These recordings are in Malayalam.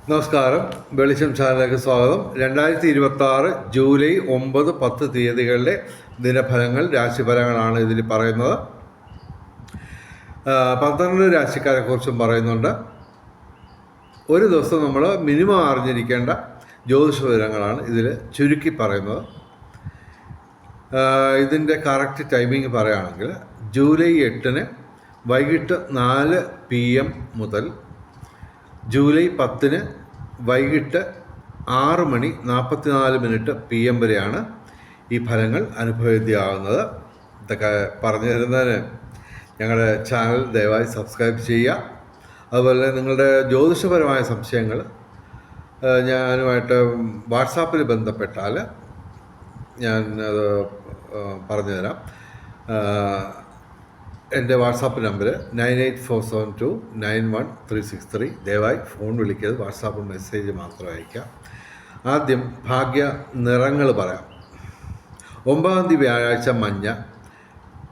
നമസ്കാരം. വെളിച്ചം ചാനലിലേക്ക് സ്വാഗതം. 2026 ജൂലൈ 9, 10 തീയതികളിലെ ദിനഫലങ്ങൾ, രാശിഫലങ്ങളാണ് ഇതിൽ പറയുന്നത്. 12 രാശിക്കാരെക്കുറിച്ചും പറയുന്നുണ്ട്. ഒരു ദിവസം നമ്മൾ മിനിമം അറിഞ്ഞിരിക്കേണ്ട ജ്യോതിഷ വിവരങ്ങളാണ് ഇതിൽ ചുരുക്കി പറയുന്നത്. ഇതിൻ്റെ കറക്റ്റ് ടൈമിംഗ് പറയുകയാണെങ്കിൽ ജൂലൈ 8 വൈകിട്ട് 4 PM മുതൽ ജൂലൈ 10 വൈകിട്ട് 6:44 PM വരെയാണ് ഈ ഫലങ്ങൾ അനുഭവവേദ്യമാകുന്നത്. ഇതൊക്കെ പറഞ്ഞു തരുന്നതിന് ഞങ്ങളുടെ ചാനൽ ദയവായി സബ്സ്ക്രൈബ് ചെയ്യുക. അതുപോലെ നിങ്ങളുടെ ജ്യോതിഷപരമായ സംശയങ്ങൾ ഞാനുമായിട്ട് വാട്സാപ്പിൽ ബന്ധപ്പെട്ടാൽ ഞാൻ അത് പറഞ്ഞുതരാം. എൻ്റെ വാട്സാപ്പ് നമ്പർ 9847291363. ദയവായി ഫോൺ വിളിക്കരുത്, വാട്സാപ്പ് മെസ്സേജ് മാത്രം അയക്കാം. ആദ്യം ഭാഗ്യ നിറങ്ങൾ പറയാം. 9-ാം തീയതി വ്യാഴാഴ്ച മഞ്ഞ,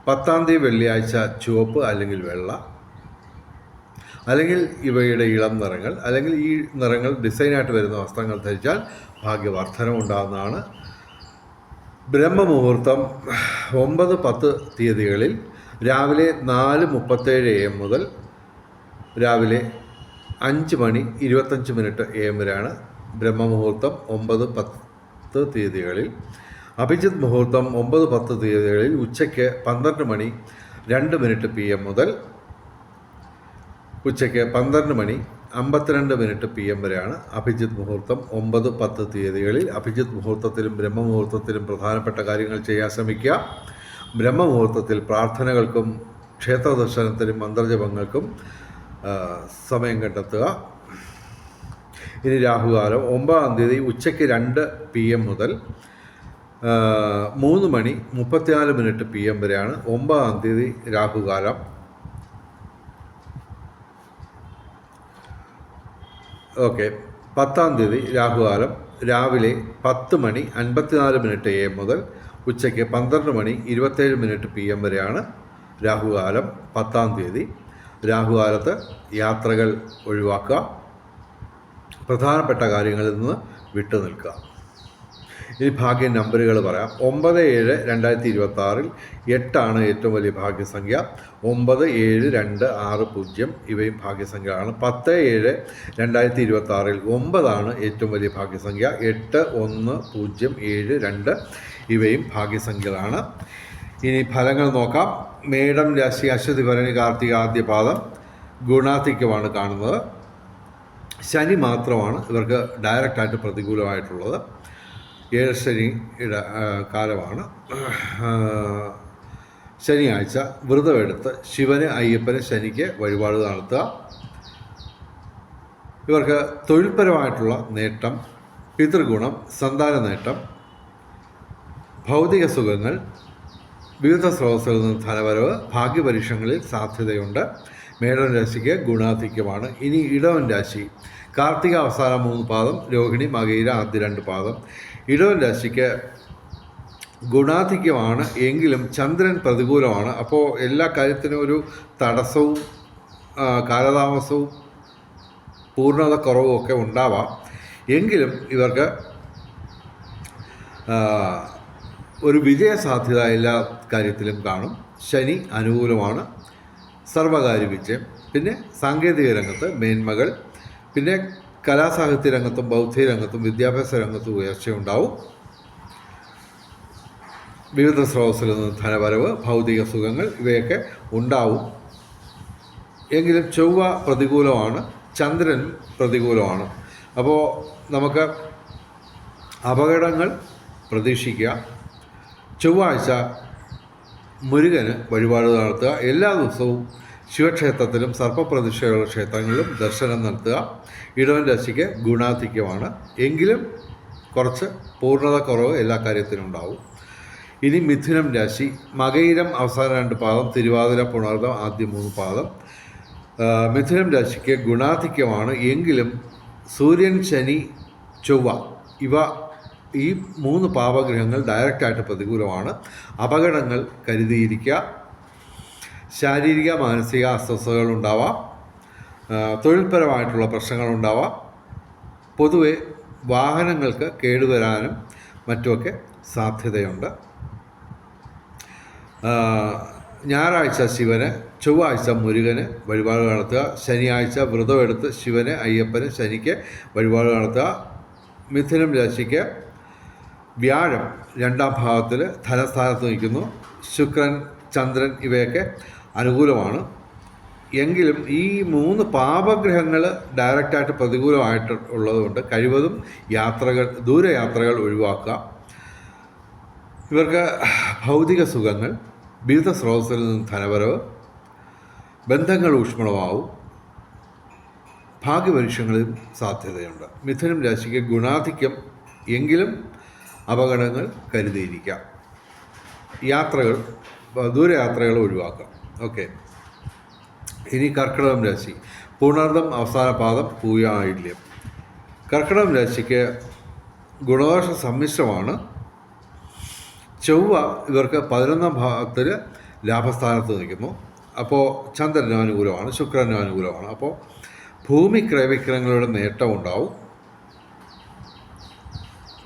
10-ാം തീയതി വെള്ളിയാഴ്ച ചുവപ്പ് അല്ലെങ്കിൽ വെള്ള, അല്ലെങ്കിൽ ഇവയുടെ ഇളം നിറങ്ങൾ, അല്ലെങ്കിൽ ഈ നിറങ്ങൾ ഡിസൈനായിട്ട് വരുന്ന വസ്ത്രങ്ങൾ ധരിച്ചാൽ ഭാഗ്യവർദ്ധനം ഉണ്ടാകുന്നതാണ്. ബ്രഹ്മമുഹൂർത്തം 9-10 തീയതികളിൽ രാവിലെ 4:37 AM മുതൽ രാവിലെ 5:25 AM വരെയാണ് ബ്രഹ്മമുഹൂർത്തം 9-10 തീയതികളിൽ. അഭിജിത്ത് മുഹൂർത്തം 9-10 തീയതികളിൽ ഉച്ചയ്ക്ക് 12:02 PM മുതൽ ഉച്ചയ്ക്ക് 12:52 PM വരെയാണ് അഭിജിത്ത് മുഹൂർത്തം 9-10 തീയതികളിൽ. അഭിജിത്ത് മുഹൂർത്തത്തിലും ബ്രഹ്മമുഹൂർത്തത്തിലും പ്രധാനപ്പെട്ട കാര്യങ്ങൾ ചെയ്യാൻ ശ്രമിക്കുക. ബ്രഹ്മമുഹൂർത്തത്തിൽ പ്രാർത്ഥനകൾക്കും ക്ഷേത്ര ദർശനത്തിനും മന്ത്രജപങ്ങൾക്കും സമയം കണ്ടെത്തുക. ഇനി രാഹുകാലം 9-ാം തീയതി ഉച്ചയ്ക്ക് 2 PM മുതൽ 3:34 PM വരെയാണ് 9-ാം തീയതി രാഹുകാലം. ഓക്കെ. 10-ാം തീയതി രാഹുകാലം രാവിലെ 10:54 AM മുതൽ ഉച്ചയ്ക്ക് 12:27 PM വരെയാണ് രാഹുകാലം. 10-ാം തീയതി രാഹുകാലത്ത് യാത്രകൾ ഒഴിവാക്കുക, പ്രധാനപ്പെട്ട കാര്യങ്ങളിൽ നിന്ന് വിട്ടു നിൽക്കുക. ഇനി ഭാഗ്യ നമ്പറുകൾ പറയാം. 9-7-2026 8 ഏറ്റവും വലിയ ഭാഗ്യസംഖ്യ. 97260 ഇവയും ഭാഗ്യസംഖ്യകളാണ്. 10-7-2026 9 ഏറ്റവും വലിയ ഭാഗ്യസംഖ്യ. 8107 ഇവയും ഭാഗ്യസംഖ്യകളാണ്. ഇനി ഫലങ്ങൾ നോക്കാം. മേടം രാശി അശ്വതി ഭരണി കാർത്തിക ആദ്യ പാദം ഗുണാധിക്യമാണ് കാണുന്നത്. ശനി മാത്രമാണ് ഇവർക്ക് ഡയറക്റ്റായിട്ട് പ്രതികൂലമായിട്ടുള്ളത്. 7 ശനിയുടെ കാലമാണ്. ശനിയാഴ്ച വ്രതമെടുത്ത് ശിവന് അയ്യപ്പന് ശനിക്ക് വഴിപാട് നടത്തുക. ഇവർക്ക് തൊഴിൽപരമായിട്ടുള്ള നേട്ടം, പിതൃഗുണം, സന്താന നേട്ടം, ഭൗതിക സുഖങ്ങൾ, വിവിധ സ്രോതസ്സുകളിൽ നിന്ന് ധനവരവ്, ഭാഗ്യപരീക്ഷണങ്ങളിൽ സാധ്യതയുണ്ട്. മേടൻ രാശിക്ക് ഗുണാധിക്യമാണ്. ഇനി ഇടവൻ രാശി കാർത്തിക അവസാന 3 പാദം, രോഹിണി മകയിര ആദ്യ 2 പാദം. ഇടവൻ രാശിക്ക് ഗുണാധിക്യമാണ്, എങ്കിലും ചന്ദ്രൻ പ്രതികൂലമാണ്. അപ്പോൾ എല്ലാ കാര്യത്തിനും ഒരു തടസ്സവും കാലതാമസവും പൂർണ്ണത കുറവും ഒക്കെ ഉണ്ടാവാം. എങ്കിലും ഇവർക്ക് ഒരു വിജയസാധ്യത എല്ലാ കാര്യത്തിലും കാണും. ശനി അനുകൂലമാണ്, സർവകാര്യ വിജയം, പിന്നെ സാങ്കേതിക രംഗത്ത് മേന്മകൾ, പിന്നെ കലാസാഹിത്യ രംഗത്തും ബൗദ്ധിക രംഗത്തും വിദ്യാഭ്യാസ രംഗത്തും ഉയർച്ചയുണ്ടാവും. വിവിധ സ്രോതസ്സിൽ നിന്ന് ധനവരവ്, ഭൗതിക സുഖങ്ങൾ ഇവയൊക്കെ ഉണ്ടാവും. എങ്കിലും ചൊവ്വ പ്രതികൂലമാണ്, ചന്ദ്രൻ പ്രതികൂലമാണ്. അപ്പോൾ നമുക്ക് അപകടങ്ങൾ പ്രതീക്ഷിക്കുക. ചൊവ്വാഴ്ച മുരുകന് വഴിപാട് നടത്തുക. എല്ലാ ദിവസവും ശിവക്ഷേത്രത്തിലും സർപ്പപ്രതിഷ്ഠയുള്ള ക്ഷേത്രങ്ങളിലും ദർശനം നടത്തുക. ഇടവൻ രാശിക്ക് ഗുണാധിക്യമാണ്, എങ്കിലും കുറച്ച് പൂർണ്ണത കുറവ് എല്ലാ കാര്യത്തിനും ഉണ്ടാവും. ഇനി മിഥുനം രാശി മകയിരം അവസാന 2 പാദം, തിരുവാതിര പുണർദം ആദ്യ 3 പാദം. മിഥുനം രാശിക്ക് ഗുണാധിക്യമാണ്, എങ്കിലും സൂര്യൻ, ശനി, ചൊവ്വ ഈ 3 പാപഗ്രഹങ്ങൾ ഡയറക്റ്റായിട്ട് പ്രതികൂലമാണ്. അപകടങ്ങൾ കരുതിയിരിക്കുക. ശാരീരിക മാനസിക അസ്വസ്ഥതകൾ ഉണ്ടാവാം, തൊഴിൽപരമായിട്ടുള്ള പ്രശ്നങ്ങളുണ്ടാവാം. പൊതുവെ വാഹനങ്ങൾക്ക് കേടുവരാനും മറ്റുമൊക്കെ സാധ്യതയുണ്ട്. ഞായറാഴ്ച ശിവന്, ചൊവ്വാഴ്ച മുരുകന് വഴിപാട് നടത്തുക. ശനിയാഴ്ച വ്രതമെടുത്ത് ശിവന്, അയ്യപ്പന്, ശനിക്ക് വഴിപാട് നടത്തുക. മിഥുനം രാശിക്ക് വ്യാഴം 2ാം ഭാവത്തിൽ ധനസ്ഥാനത്ത് നിൽക്കുന്നു. ശുക്രൻ, ചന്ദ്രൻ ഇവയൊക്കെ അനുകൂലമാണ്. എങ്കിലും ഈ 3 പാപഗ്രഹങ്ങൾ ഡയറക്റ്റായിട്ട് പ്രതികൂലമായിട്ട് ഉള്ളതുകൊണ്ട് കഴിവതും ദൂരയാത്രകൾ ഒഴിവാക്കുക. ഇവർക്ക് ഭൗതിക സുഖങ്ങൾ, വിവിധ സ്രോതസ്സിൽ നിന്ന് ധനവരവ്, ബന്ധങ്ങൾ ഊഷ്മളമാവും, ഭാഗ്യപരീക്ഷങ്ങളിലും സാധ്യതയുണ്ട്. മിഥുനം രാശിക്ക് ഗുണാധിക്യം, എങ്കിലും അപകടങ്ങൾ കരുതിയിരിക്കാം. ദൂരയാത്രകൾ ഒഴിവാക്കാം. ഓക്കെ. ഇനി കർക്കിടകം രാശി. പൂർണ്ണാർദ്ധം, അവസാന പാദം, പൂയായില്യം. കർക്കിടകം രാശിക്ക് ഗുണദോഷ സമ്മിശ്രമാണ്. ചൊവ്വ ഇവർക്ക് 11ാം ഭാവത്തിൽ ലാഭസ്ഥാനത്ത് നിൽക്കുന്നു. അപ്പോൾ ചന്ദ്രനും അനുകൂലമാണ്, ശുക്രനും അനുകൂലമാണ്. അപ്പോൾ ഭൂമി ക്രയവിക്രയങ്ങളുടെ നേട്ടം ഉണ്ടാവും.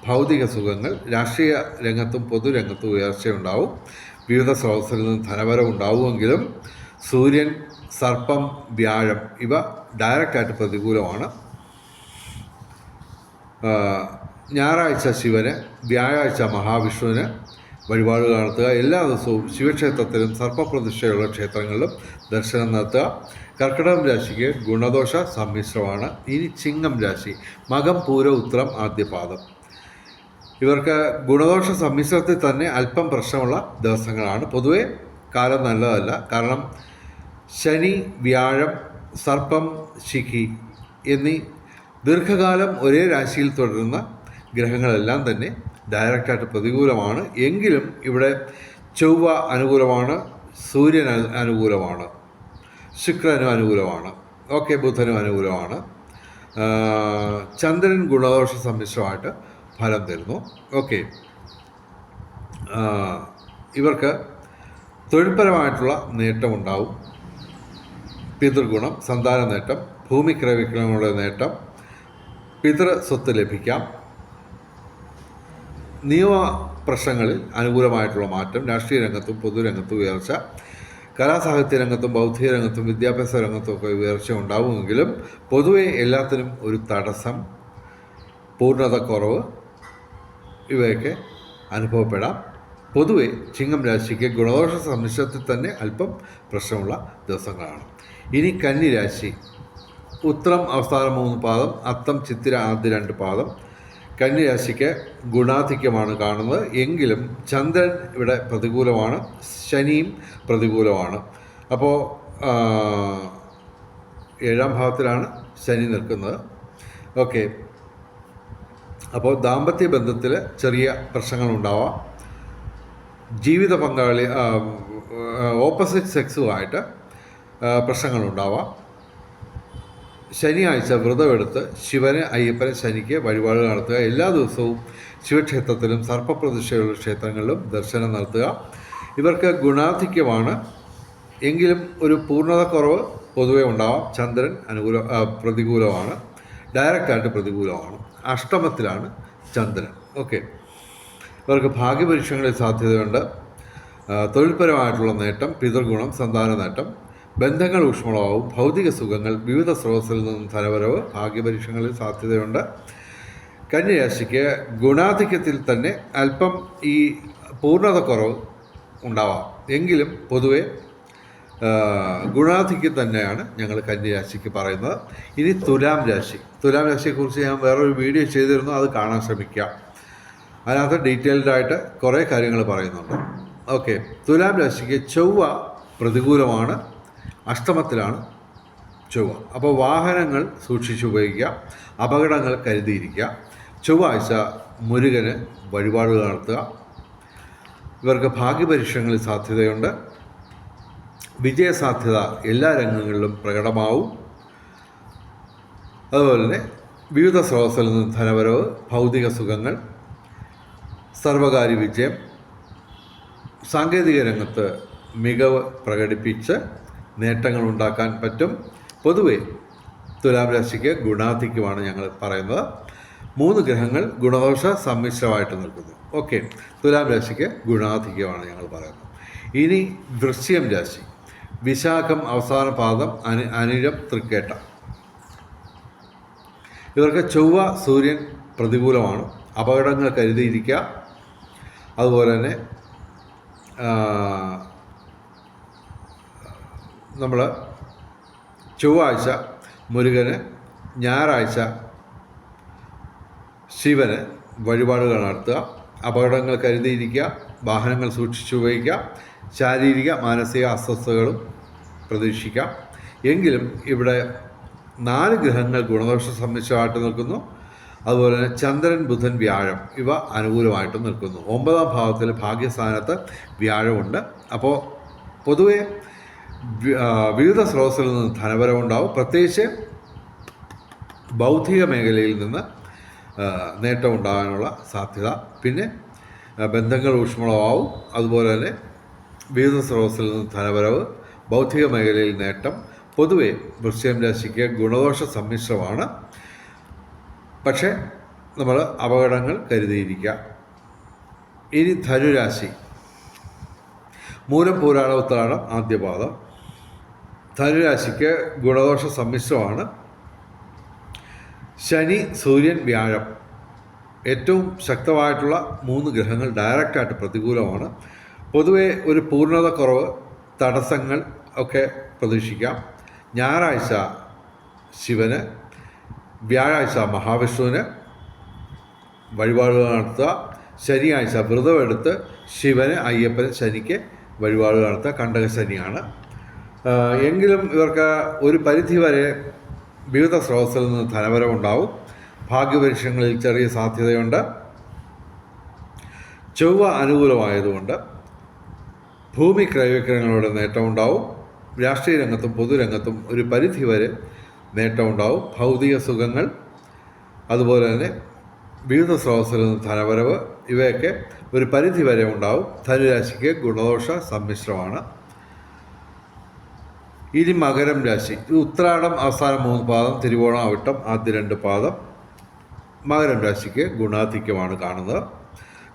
ഭൗതിക സുഖങ്ങൾ, രാഷ്ട്രീയ രംഗത്തും പൊതുരംഗത്തും ഉയർച്ചയുണ്ടാവും. വിവിധ സ്രോതസ്സിൽ നിന്ന് ധനവരവ് ഉണ്ടാവുമെങ്കിലും സൂര്യൻ, സർപ്പം, വ്യാഴം ഇവ ഡയറക്റ്റായിട്ട് പ്രതികൂലമാണ്. ഞായറാഴ്ച ശിവന്, വ്യാഴാഴ്ച മഹാവിഷ്ണുവിന് വഴിപാട് നടത്തുക. എല്ലാ ദിവസവും ശിവക്ഷേത്രത്തിലും സർപ്പപ്രതിഷ്ഠയുള്ള ക്ഷേത്രങ്ങളിലും ദർശനം നടത്തുക. കർക്കിടകം രാശിക്ക് ഗുണദോഷ സമ്മിശ്രമാണ്. ഇനി ചിങ്ങം രാശി. മകം, പൂരം, ഉത്രം, ആദ്യപാദം. ഇവർക്ക് ഗുണദോഷ സമ്മിശ്രത്തിൽ തന്നെ അല്പം പ്രശ്നമുള്ള ദിവസങ്ങളാണ്. പൊതുവെ കാലം നല്ലതല്ല. കാരണം ശനി, വ്യാഴം, സർപ്പം, ശിഖി എന്നീ ദീർഘകാലം ഒരേ രാശിയിൽ തുടരുന്ന ഗ്രഹങ്ങളെല്ലാം തന്നെ ഡയറക്റ്റായിട്ട് പ്രതികൂലമാണ്. എങ്കിലും ഇവിടെ ചൊവ്വ അനുകൂലമാണ്, സൂര്യൻ അനുകൂലമാണ്, ശുക്രനും അനുകൂലമാണ്, ഓക്കെ, ബുധനും അനുകൂലമാണ്. ചന്ദ്രൻ ഗുണദോഷ സമ്മിശ്രമായിട്ട് ഫലം തരുന്നു. ഓക്കെ. ഇവർക്ക് തൊഴിൽപരമായിട്ടുള്ള നേട്ടമുണ്ടാവും. പിതൃഗുണം, സന്താന നേട്ടം, ഭൂമി ക്രയവിക്രയങ്ങളുടെ നേട്ടം, പിതൃ സ്വത്ത് ലഭിക്കാം. നിയമ പ്രശ്നങ്ങളിൽ അനുകൂലമായിട്ടുള്ള മാറ്റം, രാഷ്ട്രീയ രംഗത്തും പൊതുരംഗത്തും ഉയർച്ച, കലാസാഹിത്യ രംഗത്തും ബൗദ്ധിക രംഗത്തും വിദ്യാഭ്യാസ രംഗത്തുമൊക്കെ ഉയർച്ച ഉണ്ടാവുമെങ്കിലും പൊതുവെ എല്ലാത്തിനും ഒരു തടസ്സം, പൂർണ്ണതക്കുറവ് ഇവയൊക്കെ അനുഭവപ്പെടാം. പൊതുവെ ചിങ്ങം രാശിക്ക് ഗുണദോഷ സമ്മിശ്രത്തിൽ തന്നെ അല്പം പ്രശ്നമുള്ള ദിവസങ്ങളാണ്. ഇനി കന്നി രാശി. ഉത്രം അവസാന 3 പാദം, അത്തം, ചിത്തിര ആദ്യ 2 പാദം. കന്നി രാശിക്ക് ഗുണാധിക്യമാണ് കാണുന്നത്. എങ്കിലും ചന്ദ്രൻ ഇവിടെ പ്രതികൂലമാണ്, ശനിയും പ്രതികൂലമാണ്. അപ്പോൾ 7ാം ഭാവത്തിലാണ് ശനി നിൽക്കുന്നത്. ഓക്കെ. അപ്പോൾ ദാമ്പത്യ ബന്ധത്തിൽ ചെറിയ പ്രശ്നങ്ങളുണ്ടാവാം. ജീവിത പങ്കാളി ഓപ്പോസിറ്റ് സെക്സുമായിട്ട് പ്രശ്നങ്ങളുണ്ടാവാം. ശനിയാഴ്ച വ്രതമെടുത്ത് ശിവന്, അയ്യപ്പന്, ശനിക്ക് വഴിപാട് നടത്തുക. എല്ലാ ദിവസവും ശിവക്ഷേത്രത്തിലും സർപ്പപ്രതിഷ്ഠയുള്ള ക്ഷേത്രങ്ങളിലും ദർശനം നടത്തുക. ഇവർക്ക് ഗുണാധിക്യമാണ്, എങ്കിലും ഒരു പൂർണ്ണതക്കുറവ് പൊതുവെ ഉണ്ടാവാം. ചന്ദ്രൻ പ്രതികൂലമാണ്, ഡയറക്റ്റായിട്ട് പ്രതികൂലമാണ്. അഷ്ടമത്തിലാണ് ചന്ദ്രൻ. ഓക്കെ. ഇവർക്ക് ഭാഗ്യപരീക്ഷകളിൽ സാധ്യതയുണ്ട്. തൊഴിൽപരമായിട്ടുള്ള നേട്ടം, പിതൃഗുണം, സന്താന നേട്ടം, ബന്ധങ്ങൾ ഊഷ്മളമാവും, ഭൗതിക സുഖങ്ങൾ, വിവിധ സ്രോതസ്സിൽ നിന്നും ധനവരവ്, ഭാഗ്യപരീക്ഷകളിൽ സാധ്യതയുണ്ട്. കന്യരാശിക്ക് ഗുണാധിക്യത്തിൽ തന്നെ അല്പം ഈ പൂർണ്ണതക്കുറവ് ഉണ്ടാവാം. എങ്കിലും പൊതുവെ ഗുണാധിക്യം തന്നെയാണ് ഞങ്ങൾ കന്യരാശിക്ക് പറയുന്നത്. ഇനി തുലാം രാശി. തുലാം രാശിയെക്കുറിച്ച് ഞാൻ വേറൊരു വീഡിയോ ചെയ്തിരുന്നു, അത് കാണാൻ ശ്രമിക്കുക. അതിനകത്ത് ഡീറ്റെയിൽഡായിട്ട് കുറേ കാര്യങ്ങൾ പറയുന്നുണ്ട്. ഓക്കെ. തുലാം രാശിക്ക് ചൊവ്വ പ്രതികൂലമാണ്, അഷ്ടമത്തിലാണ് ചൊവ്വ. അപ്പോൾ വാഹനങ്ങൾ സൂക്ഷിച്ചുപയോഗിക്കുക, അപകടങ്ങൾ കരുതിയിരിക്കുക. ചൊവ്വാഴ്ച മുരുകന് വഴിപാടുകൾ നടത്തുക. ഇവർക്ക് ഭാഗ്യപരീക്ഷകളിൽ സാധ്യതയുണ്ട്. വിജയസാധ്യത എല്ലാ രംഗങ്ങളിലും പ്രകടമാവും. അതുപോലെ തന്നെ വിവിധ സ്രോതസ്സിൽ നിന്ന് ധനവരവ്, ഭൗതിക സുഖങ്ങൾ, സർവകാര്യ വിജയം, സാങ്കേതിക രംഗത്ത് മികവ് പ്രകടിപ്പിച്ച് നേട്ടങ്ങൾ ഉണ്ടാക്കാൻ പറ്റും. പൊതുവെ തുലാം രാശിക്ക് ഗുണാധിക്യമാണ് ഞങ്ങൾ പറയുന്നത്. 3 ഗ്രഹങ്ങൾ ഗുണദോഷ സമ്മിശ്രമായിട്ട് നിൽക്കുന്നു. ഓക്കെ, തുലാം രാശിക്ക് ഗുണാധിക്യമാണ് ഞങ്ങൾ പറയുന്നത്. ഇനി വൃശ്ചികം രാശി, വിശാഖം അവസാന പാദം, അനിഴം തൃക്കേട്ട. ഇവർക്ക് ചൊവ്വ സൂര്യൻ പ്രതികൂലമാണ്. അപകടങ്ങൾ കരുതിയിരിക്കുക. അതുപോലെ തന്നെ നമ്മൾ ചൊവ്വാഴ്ച മുരുകന്, ഞായറാഴ്ച ശിവന് വഴിപാടുകൾ നടത്തുക. അപകടങ്ങൾ കരുതിയിരിക്കുക. വാഹനങ്ങൾ സൂക്ഷിച്ചുപയോഗിക്കുക. ശാരീരിക മാനസിക അസ്വസ്ഥതകളും പ്രതീക്ഷിക്കാം. എങ്കിലും ഇവിടെ 4 ഗ്രഹങ്ങൾ ഗുണദോഷ സമ്മിശ്രമായിട്ട് നിൽക്കുന്നു. അതുപോലെ തന്നെ ചന്ദ്രൻ, ബുധൻ, വ്യാഴം ഇവ അനുകൂലമായിട്ട് നിൽക്കുന്നു. 9ാം ഭാവത്തിൽ ഭാഗ്യസ്ഥാനത്ത് വ്യാഴമുണ്ട്. അപ്പോൾ പൊതുവെ വിവിധ സ്രോതസ്സിൽ നിന്ന് ധനപരമുണ്ടാവും. പ്രത്യേകിച്ച് ബൗദ്ധിക മേഖലയിൽ നിന്ന് നേട്ടം ഉണ്ടാകാനുള്ള സാധ്യത. പിന്നെ ബന്ധങ്ങൾ ഊഷ്മളമാവും. അതുപോലെ തന്നെ വിവിധ സ്രോതസ്സിൽ നിന്ന് ധനപരവ്, ബൗദ്ധിക മേഖലയിൽ നേട്ടം. പൊതുവെ വൃശ്ചികം രാശിക്ക് ഗുണദോഷ സമ്മിശ്രമാണ്. പക്ഷേ നമ്മൾ അപകടങ്ങൾ കരുതിയിരിക്കുക. ഇനി ധനുരാശി, മൂലം, പൂരാട, ഉത്രാടം, ആദ്യപാദം. ധനുരാശിക്ക് ഗുണദോഷ സമ്മിശ്രമാണ്. ശനി, സൂര്യൻ, വ്യാഴം ഏറ്റവും ശക്തമായിട്ടുള്ള 3 ഗ്രഹങ്ങൾ ഡയറക്റ്റായിട്ട് പ്രതികൂലമാണ്. പൊതുവെ ഒരു പൂർണ്ണത കുറവ്, തടസ്സങ്ങൾ ഒക്കെ പ്രതീക്ഷിക്കാം. ഞായറാഴ്ച ശിവന്, വ്യാഴാഴ്ച മഹാവിഷ്ണുവിന് വഴിപാടുകൾ നടത്തുക. ശനിയാഴ്ച വ്രതമെടുത്ത് ശിവന്, അയ്യപ്പന്, ശനിക്ക് വഴിപാടുകൾ നടത്തുക. കണ്ടകശനിയാണ്. എങ്കിലും ഇവർക്ക് ഒരു പരിധിവരെ വിവിധ സ്രോതസ്സിൽ നിന്ന് ധനപരമുണ്ടാവും. ഭാഗ്യപരീക്ഷണങ്ങളിൽ ചെറിയ സാധ്യതയുണ്ട്. ചൊവ്വ അനുകൂലമായതുകൊണ്ട് ഭൂമി ക്രയവിക്രയങ്ങളുടെ നേട്ടമുണ്ടാവും. രാഷ്ട്രീയ രംഗത്തും പൊതുരംഗത്തും ഒരു പരിധിവരെ നേട്ടമുണ്ടാവും. ഭൗതിക സുഖങ്ങൾ, അതുപോലെ തന്നെ വിവിധ സ്രോതസ്സിൽ നിന്ന് ധനവരവ് ഇവയൊക്കെ ഒരു പരിധിവരെ ഉണ്ടാവും. ധനുരാശിക്ക് ഗുണദോഷ സമ്മിശ്രമാണ്. ഇനി മകരം രാശി, ഉത്രാടം അവസാന 3 പാദം, തിരുവോണം, അവിട്ടം ആദ്യ 2 പാദം. മകരം രാശിക്ക് ഗുണാധിക്യമാണ് കാണുന്നത്.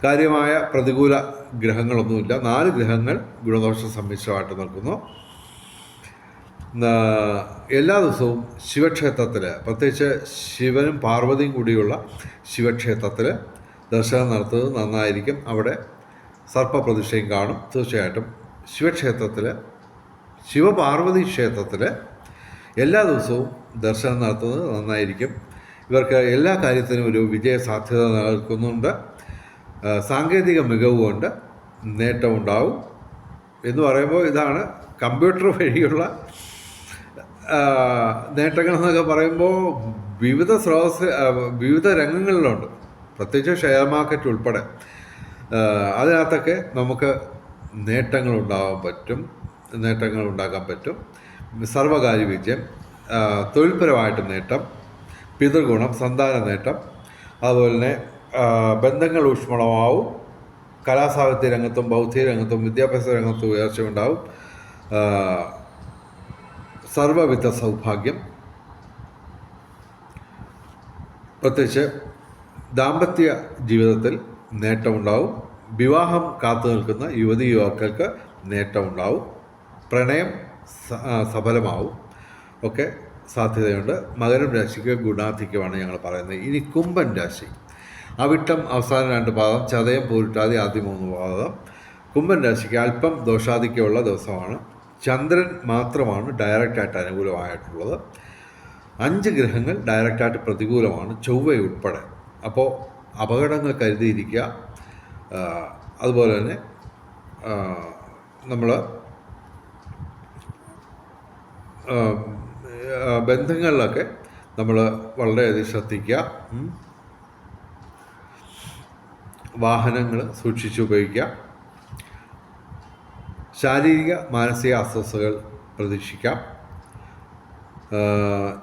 കാര്യമായ പ്രതികൂല ഗ്രഹങ്ങളൊന്നുമില്ല. 4 ഗ്രഹങ്ങൾ ഗുണദോഷ സമ്മിശ്രമായിട്ട് നിൽക്കുന്നു. എല്ലാ ദിവസവും ശിവക്ഷേത്രത്തിൽ, പ്രത്യേകിച്ച് ശിവനും പാർവതിയും കൂടിയുള്ള ശിവക്ഷേത്രത്തിൽ ദർശനം നടത്തുന്നത് നന്നായിരിക്കും. അവിടെ സർപ്പപ്രതിഷ്ഠയും കാണും. തീർച്ചയായിട്ടും ശിവക്ഷേത്രത്തിൽ, ശിവപാർവതി ക്ഷേത്രത്തിൽ എല്ലാ ദിവസവും ദർശനം നടത്തുന്നത് നന്നായിരിക്കും. ഇവർക്ക് എല്ലാ കാര്യത്തിനും ഒരു വിജയ സാധ്യത നിലനിൽക്കുന്നുണ്ട്. സാങ്കേതിക മികവ് കൊണ്ട് നേട്ടമുണ്ടാവും എന്ന് പറയുമ്പോൾ ഇതാണ് കമ്പ്യൂട്ടർ വഴിയുള്ള നേട്ടങ്ങളെന്നൊക്കെ പറയുമ്പോൾ വിവിധ രംഗങ്ങളിലുണ്ട്. പ്രത്യേകിച്ച് ഷെയർ മാർക്കറ്റ് ഉൾപ്പെടെ അതിനകത്തൊക്കെ നമുക്ക് നേട്ടങ്ങൾ ഉണ്ടാക്കാൻ പറ്റും. സർവകാര്യ വിജയം, തൊഴിൽപരമായിട്ട് നേട്ടം, പിതൃഗുണം, സന്താന നേട്ടം, അതുപോലെ തന്നെ ബന്ധങ്ങൾ ഊഷ്മളമാവും. കലാസാഹിത്യ രംഗത്തും ബൗദ്ധിക രംഗത്തും വിദ്യാഭ്യാസ രംഗത്തും ഉയർച്ചയുണ്ടാവും. സർവവിധ സൗഭാഗ്യം, പ്രത്യേകിച്ച് ദാമ്പത്യ ജീവിതത്തിൽ നേട്ടമുണ്ടാവും. വിവാഹം കാത്തു നിൽക്കുന്ന യുവതി യുവാക്കൾക്ക് നേട്ടമുണ്ടാവും. പ്രണയം സഫലമാവും. ഒക്കെ സാധ്യതയുണ്ട്. മകരം രാശിക്ക് ഗുണാധിക്യമാണ് ഞങ്ങൾ പറയുന്നത്. ഇനി കുംഭൻ രാശി, അവിട്ടം അവസാന 2 പാദം, ചതയം, പൂരിട്ടാതി ആദ്യ 3 പാദം. കുംഭൻ രാശിക്ക് അല്പം ദോഷാധിക്യമുള്ള ദിവസമാണ്. ചന്ദ്രൻ മാത്രമാണ് ഡയറക്റ്റായിട്ട് അനുകൂലമായിട്ടുള്ളത്. 5 ഗ്രഹങ്ങൾ ഡയറക്റ്റായിട്ട് പ്രതികൂലമാണ്, ചൊവ്വയുൾപ്പെടെ. അപ്പോൾ അപകടങ്ങൾ കരുതിയിരിക്കുക. അതുപോലെ തന്നെ നമ്മൾ ബന്ധങ്ങളിലൊക്കെ നമ്മൾ വളരെയധികം ശ്രദ്ധിക്കുക. വാഹനങ്ങൾ സൂക്ഷിച്ചുപയോഗിക്കുക. ശാരീരിക മാനസിക അസ്വസ്ഥതകൾ പ്രതീക്ഷിക്കാം.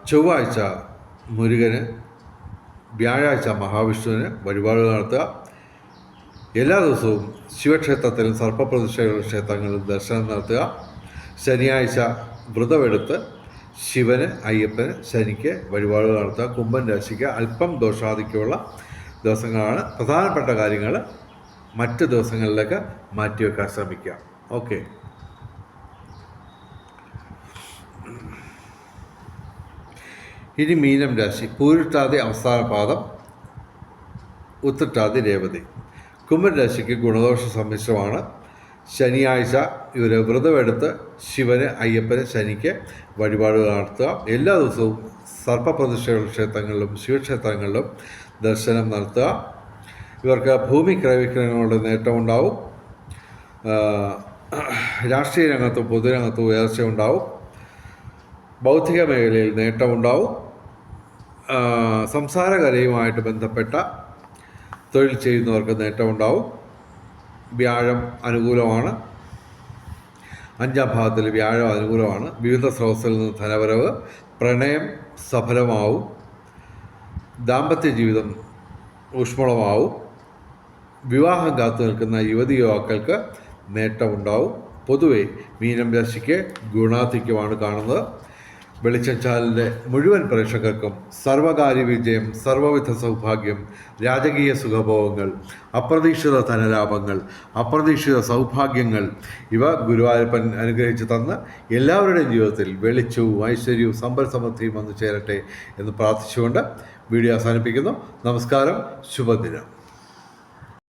ചൊവ്വാഴ്ച മുരുകന്, വ്യാഴാഴ്ച മഹാവിഷ്ണുവിന് വഴിപാടുകൾ നടത്തുക. എല്ലാ ദിവസവും ശിവക്ഷേത്രത്തിലും സർപ്പപ്രതിഷ്ഠയുള്ള ക്ഷേത്രങ്ങളിലും ദർശനം നടത്തുക. ശനിയാഴ്ച വ്രതമെടുത്ത് ശിവന്, അയ്യപ്പന്, ശനിക്ക് വഴിപാടുകൾ നടത്തുക. കുംഭൻ രാശിക്ക് അല്പം ദോഷാധിക്യമുള്ള ദിവസങ്ങളാണ്. പ്രധാനപ്പെട്ട കാര്യങ്ങൾ മറ്റ് ദിവസങ്ങളിലേക്ക് മാറ്റിവെക്കാൻ ശ്രമിക്കുക. ഓക്കെ. ഇനി മീനം രാശി. പൂരിട്ടാതി അവസാന പാദം, ഉത്രട്ടാതി രേവതി. കുംഭൻ രാശിക്ക് ഗുണദോഷ സമ്മിശ്രമാണ്. ശനിയാഴ്ച ഇവർ വ്രതമെടുത്ത് ശിവന്, അയ്യപ്പന്, ശനിക്ക് വഴിപാടുകൾ നടത്തുക. എല്ലാ ദിവസവും സർപ്പപ്രതിഷ്ഠയുള്ള ക്ഷേത്രങ്ങളിലും ശിവക്ഷേത്രങ്ങളിലും ദർശനം നടത്തുക. ഇവർക്ക് ഭൂമി ക്രയവിക്രയങ്ങളുടെ നേട്ടമുണ്ടാവും. രാഷ്ട്രീയ രംഗത്തും പൊതുരംഗത്തും ഉയർച്ച ഉണ്ടാവും. ബൗദ്ധിക മേഖലയിൽ നേട്ടമുണ്ടാവും. സംസാരകലയുമായിട്ട് ബന്ധപ്പെട്ട തൊഴിൽ ചെയ്യുന്നവർക്ക് നേട്ടമുണ്ടാവും. വ്യാഴം അനുകൂലമാണ്. 5ാം ഭാവത്തിൽ വ്യാഴം അനുകൂലമാണ്. വിവിധ സ്രോതസ്സിൽ നിന്ന് ധനവരവ്. പ്രണയം സഫലമാവും. ദാമ്പത്യ ജീവിതം ഊഷ്മളമാവും. വിവാഹം കാത്തു നിൽക്കുന്ന യുവതി യുവാക്കൾക്ക് നേട്ടമുണ്ടാവും. പൊതുവെ മീനം രാശിക്ക് ഗുണാധിക്യമാണ് കാണുന്നത്. വെളിച്ചം ചാനലിൻ്റെ മുഴുവൻ പ്രേക്ഷകർക്കും സർവകാര്യ വിജയം, സർവവിധ സൗഭാഗ്യം, രാജകീയ സുഖഭോഗങ്ങൾ, അപ്രതീക്ഷിത ധനലാഭങ്ങൾ, അപ്രതീക്ഷിത സൗഭാഗ്യങ്ങൾ ഇവ ഗുരുവായൂരപ്പൻ അനുഗ്രഹിച്ചു തന്ന് എല്ലാവരുടെയും ജീവിതത്തിൽ വെളിച്ചവും ഐശ്വര്യവും സമ്പൽ സമൃദ്ധിയും വന്നു ചേരട്ടെ എന്ന് പ്രാർത്ഥിച്ചുകൊണ്ട് വീഡിയോ അവസാനിപ്പിക്കുന്നു. നമസ്കാരം. ശുഭദിനം.